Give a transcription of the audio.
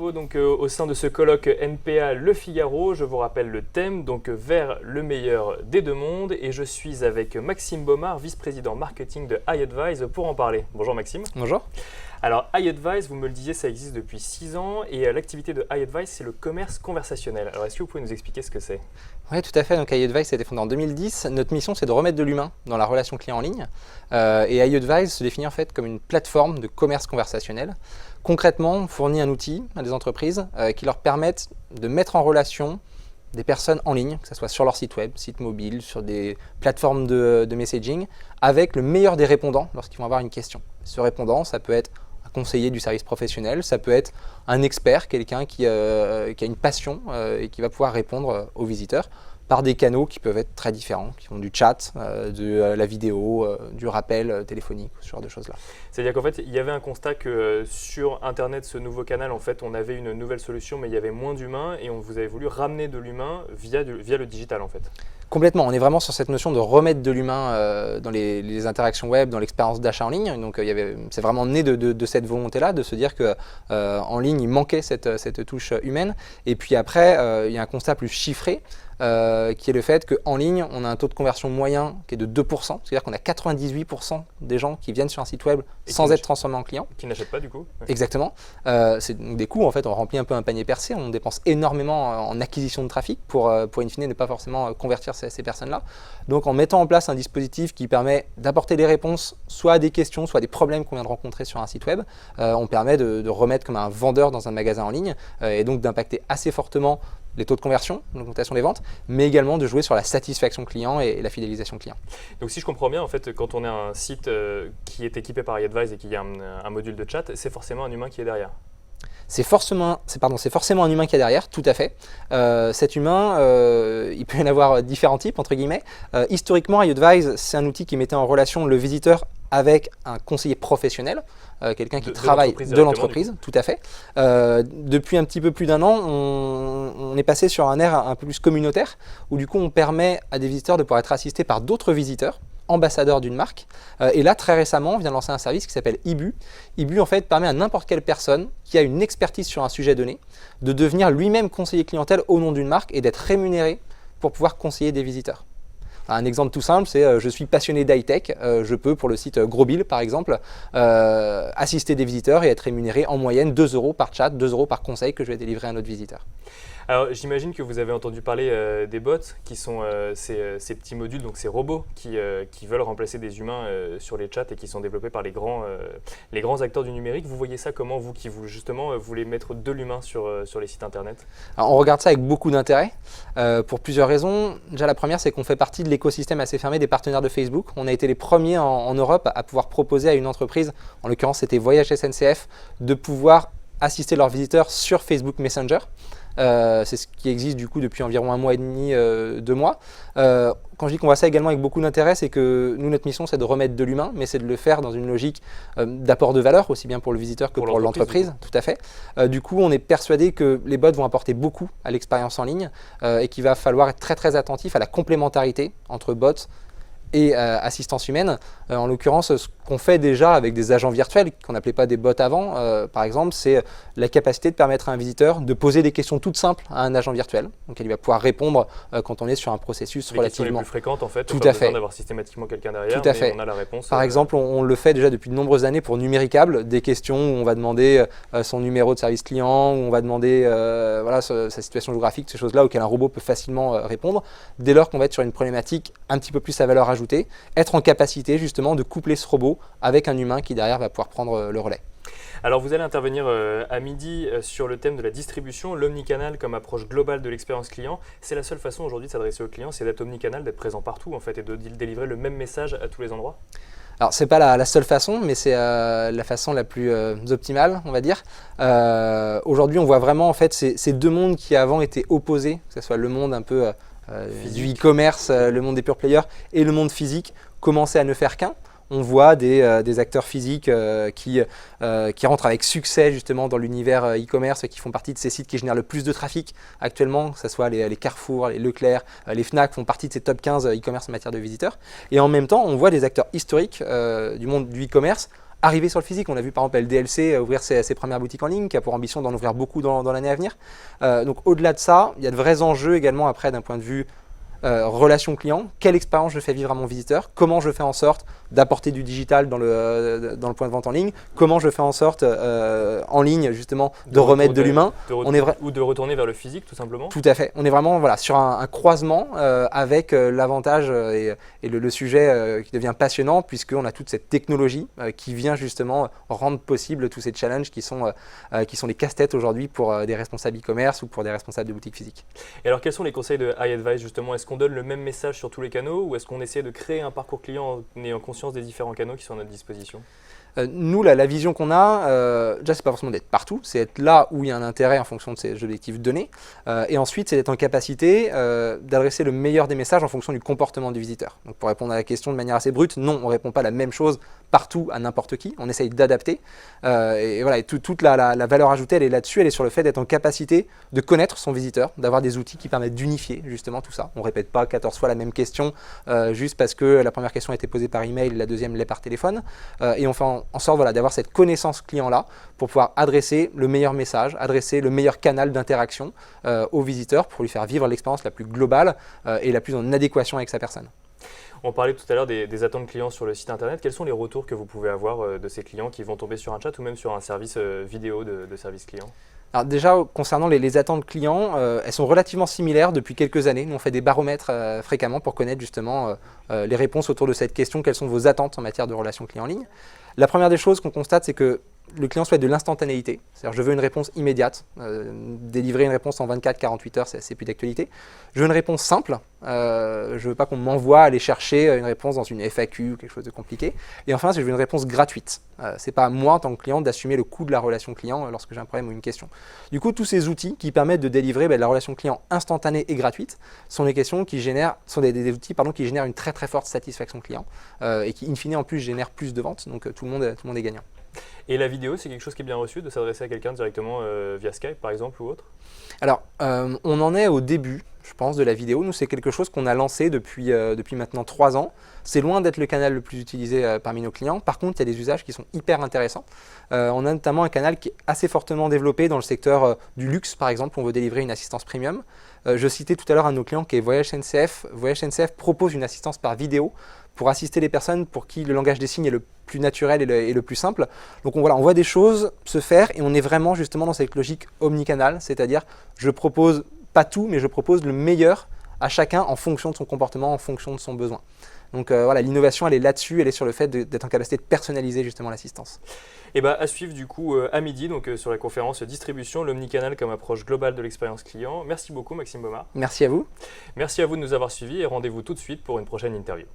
nouveau donc, au sein de ce colloque NPA Le Figaro. Je vous rappelle le thème, donc vers le meilleur des deux mondes. Et je suis avec Maxime Baumard, vice-président marketing de iAdvise pour en parler. Bonjour Maxime. Bonjour. Alors iAdvise, vous me le disiez, ça existe depuis 6 ans et l'activité de iAdvise, c'est le commerce conversationnel. Alors est-ce que vous pouvez nous expliquer ce que c'est ? Oui, tout à fait. Donc iAdvise a été fondé en 2010. Notre mission, c'est de remettre de l'humain dans la relation client en ligne. Et iAdvise se définit en fait comme une plateforme de commerce conversationnel. Concrètement, on fournit un outil à des entreprises qui leur permettent de mettre en relation des personnes en ligne, que ce soit sur leur site web, site mobile, sur des plateformes de messaging, avec le meilleur des répondants lorsqu'ils vont avoir une question. Ce répondant, ça peut être un conseiller du service professionnel, ça peut être un expert, quelqu'un qui a une passion et qui va pouvoir répondre aux visiteurs par des canaux qui peuvent être très différents, qui vont du chat, de la vidéo, du rappel téléphonique, ce genre de choses-là. C'est-à-dire qu'en fait, il y avait un constat que sur Internet, ce nouveau canal, en fait, on avait une nouvelle solution, mais il y avait moins d'humains et vous avez voulu ramener de l'humain via le digital, en fait. Complètement, on est vraiment sur cette notion de remettre de l'humain dans les interactions web, dans l'expérience d'achat en ligne. Donc c'est vraiment né de cette volonté-là, de se dire qu'en ligne, il manquait cette touche humaine. Et puis après, il y a un constat plus chiffré, qui est le fait qu'en ligne, on a un taux de conversion moyen qui est de 2%. C'est-à-dire qu'on a 98% des gens qui viennent sur un site web sans être transformés en clients. Qui n'achètent pas du coup. Ouais. Exactement. C'est donc des coûts, en fait, on remplit un peu un panier percé, on dépense énormément en acquisition de trafic pour in fine ne pas forcément convertir ces personnes-là. Donc en mettant en place un dispositif qui permet d'apporter des réponses soit à des questions, soit à des problèmes qu'on vient de rencontrer sur un site web, on permet de remettre comme un vendeur dans un magasin en ligne et donc d'impacter assez fortement les taux de conversion, l'augmentation des ventes, mais également de jouer sur la satisfaction client et la fidélisation client. Donc si je comprends bien, en fait, quand on a un site qui est équipé par iAdvise et qu'il y a un module de chat, c'est forcément un humain qui est derrière. C'est forcément un humain qui est derrière, tout à fait. Cet humain, il peut y en avoir différents types, entre guillemets. Historiquement, iAdvise, c'est un outil qui mettait en relation le visiteur avec un conseiller professionnel, quelqu'un qui travaille de l'entreprise, tout à fait. Depuis un petit peu plus d'un an, on est passé sur un air un peu plus communautaire, où du coup on permet à des visiteurs de pouvoir être assistés par d'autres visiteurs, ambassadeur d'une marque. Et là, très récemment, on vient de lancer un service qui s'appelle Ibu. Ibu, en fait, permet à n'importe quelle personne qui a une expertise sur un sujet donné de devenir lui-même conseiller clientèle au nom d'une marque et d'être rémunéré pour pouvoir conseiller des visiteurs. Un exemple tout simple, c'est je suis passionné d'high-tech, je peux pour le site Grosbill par exemple assister des visiteurs et être rémunéré en moyenne 2 € par chat, 2 € par conseil que je vais délivrer à un autre visiteur. Alors j'imagine que vous avez entendu parler des bots qui sont ces petits modules, donc ces robots qui veulent remplacer des humains sur les chats et qui sont développés par les grands acteurs du numérique. Vous voyez ça comment, vous qui justement voulez mettre de l'humain sur les sites internet ? Alors, on regarde ça avec beaucoup d'intérêt pour plusieurs raisons. Déjà la première, c'est qu'on fait partie de l'écosystème assez fermé des partenaires de Facebook. On a été les premiers en Europe à pouvoir proposer à une entreprise, en l'occurrence c'était Voyage SNCF, de pouvoir assister leurs visiteurs sur Facebook Messenger. C'est ce qui existe du coup depuis environ 1 mois et demi, 2 mois. Quand je dis qu'on voit ça également avec beaucoup d'intérêt, c'est que nous, notre mission, c'est de remettre de l'humain, mais c'est de le faire dans une logique d'apport de valeur, aussi bien pour le visiteur que pour l'entreprise. Tout à fait. Du coup, on est persuadé que les bots vont apporter beaucoup à l'expérience en ligne et qu'il va falloir être très très attentif à la complémentarité entre bots et assistance humaine. En l'occurrence, ce qu'on fait déjà avec des agents virtuels, qu'on n'appelait pas des bots avant, par exemple, c'est la capacité de permettre à un visiteur de poser des questions toutes simples à un agent virtuel. Donc, il va pouvoir répondre quand on est sur un processus relativement... Les questions les plus fréquentes, en fait, tout on n'a à pas besoin fait d'avoir systématiquement quelqu'un derrière, tout à mais fait. on a la réponse. Par exemple, on le fait déjà depuis de nombreuses années pour Numéricable, des questions où on va demander son numéro de service client, où on va demander sa situation géographique, ces choses-là auxquelles un robot peut facilement répondre. Dès lors qu'on va être sur une problématique un petit peu plus à valeur ajoutée, être en capacité justement de coupler ce robot avec un humain qui derrière va pouvoir prendre le relais. Alors vous allez intervenir à midi sur le thème de la distribution, l'omnicanal comme approche globale de l'expérience client. C'est la seule façon aujourd'hui de s'adresser aux clients, c'est d'être omnicanal, d'être présent partout en fait et de délivrer le même message à tous les endroits. Alors c'est pas la seule façon, mais c'est la façon la plus optimale, on va dire. Aujourd'hui, on voit vraiment en fait ces deux mondes qui avant étaient opposés, que ce soit le monde un peu du e-commerce, le monde des pure players et le monde physique, commencer à ne faire qu'un. On voit des acteurs physiques qui rentrent avec succès justement dans l'univers e-commerce, qui font partie de ces sites qui génèrent le plus de trafic actuellement, que ce soit les Carrefour, les Leclerc, les Fnac font partie de ces top 15 e-commerce en matière de visiteurs. Et en même temps, on voit des acteurs historiques du monde du e-commerce arriver sur le physique. On a vu par exemple LDLC ouvrir ses premières boutiques en ligne, qui a pour ambition d'en ouvrir beaucoup dans l'année à venir. Donc au-delà de ça, il y a de vrais enjeux également après d'un point de vue relation client, quelle expérience je fais vivre à mon visiteur, comment je fais en sorte d'apporter du digital dans le point de vente en ligne, comment je fais en sorte en ligne justement de remettre de l'humain. Ou de retourner vers le physique tout simplement. Tout à fait, on est vraiment sur un croisement avec l'avantage et le sujet qui devient passionnant puisqu'on a toute cette technologie qui vient justement rendre possible tous ces challenges qui sont les casse-têtes aujourd'hui pour des responsables e-commerce ou pour des responsables de boutiques physiques. Et alors quels sont les conseils de iAdvice justement? Est-ce qu'on donne le même message sur tous les canaux ou est-ce qu'on essaie de créer un parcours client en ayant conscience des différents canaux qui sont à notre disposition? Nous, la vision qu'on a, déjà, c'est pas forcément d'être partout, c'est être là où il y a un intérêt en fonction de ces objectifs donnés. Et ensuite, c'est d'être en capacité d'adresser le meilleur des messages en fonction du comportement du visiteur. Donc, pour répondre à la question de manière assez brute, non, on ne répond pas la même chose partout à n'importe qui. On essaye d'adapter. Et voilà, et toute la valeur ajoutée, elle est là-dessus. Elle est sur le fait d'être en capacité de connaître son visiteur, d'avoir des outils qui permettent d'unifier justement tout ça. On ne répète pas 14 fois la même question juste parce que la première question a été posée par email, la deuxième l'est par téléphone. Et on fait en sorte d'avoir cette connaissance client-là pour pouvoir adresser le meilleur message, adresser le meilleur canal d'interaction au visiteur pour lui faire vivre l'expérience la plus globale et la plus en adéquation avec sa personne. On parlait tout à l'heure des attentes clients sur le site internet. Quels sont les retours que vous pouvez avoir de ces clients qui vont tomber sur un chat ou même sur un service vidéo de service client? Alors déjà, concernant les attentes clients, elles sont relativement similaires depuis quelques années. Nous, on fait des baromètres fréquemment pour connaître justement les réponses autour de cette question. Quelles sont vos attentes en matière de relations clients en ligne? La première des choses qu'on constate, c'est que le client souhaite de l'instantanéité. C'est-à-dire, je veux une réponse immédiate. Délivrer une réponse en 24-48 heures, c'est plus d'actualité. Je veux une réponse simple. Je ne veux pas qu'on m'envoie aller chercher une réponse dans une FAQ ou quelque chose de compliqué. Et enfin, je veux une réponse gratuite. Ce n'est pas à moi, en tant que client, d'assumer le coût de la relation client lorsque j'ai un problème ou une question. Du coup, tous ces outils qui permettent de délivrer de la relation client instantanée et gratuite sont des questions qui sont des outils qui génèrent une très très forte satisfaction client et qui, in fine, en plus, génèrent plus de ventes. Donc, tout le monde est gagnant. Et la vidéo, c'est quelque chose qui est bien reçu, de s'adresser à quelqu'un directement via Skype par exemple ou autre? Alors, on en est au début, je pense, de la vidéo. Nous, c'est quelque chose qu'on a lancé depuis maintenant 3 ans. C'est loin d'être le canal le plus utilisé parmi nos clients. Par contre, il y a des usages qui sont hyper intéressants. On a notamment un canal qui est assez fortement développé dans le secteur du luxe, par exemple, où on veut délivrer une assistance premium. Je citais tout à l'heure un de nos clients qui est Voyage SNCF. Voyage SNCF propose une assistance par vidéo pour assister les personnes pour qui le langage des signes est le plus naturel et le plus simple. Donc on voit des choses se faire et on est vraiment justement dans cette logique omnicanal, c'est-à-dire je propose pas tout, mais je propose le meilleur à chacun en fonction de son comportement, en fonction de son besoin. Donc l'innovation, elle est là-dessus, elle est sur le fait d'être en capacité de personnaliser justement l'assistance. Et à suivre du coup à midi donc, sur la conférence Distribution, l'omnicanal comme approche globale de l'expérience client. Merci beaucoup Maxime Baumard. Merci à vous. Merci à vous de nous avoir suivis et rendez-vous tout de suite pour une prochaine interview.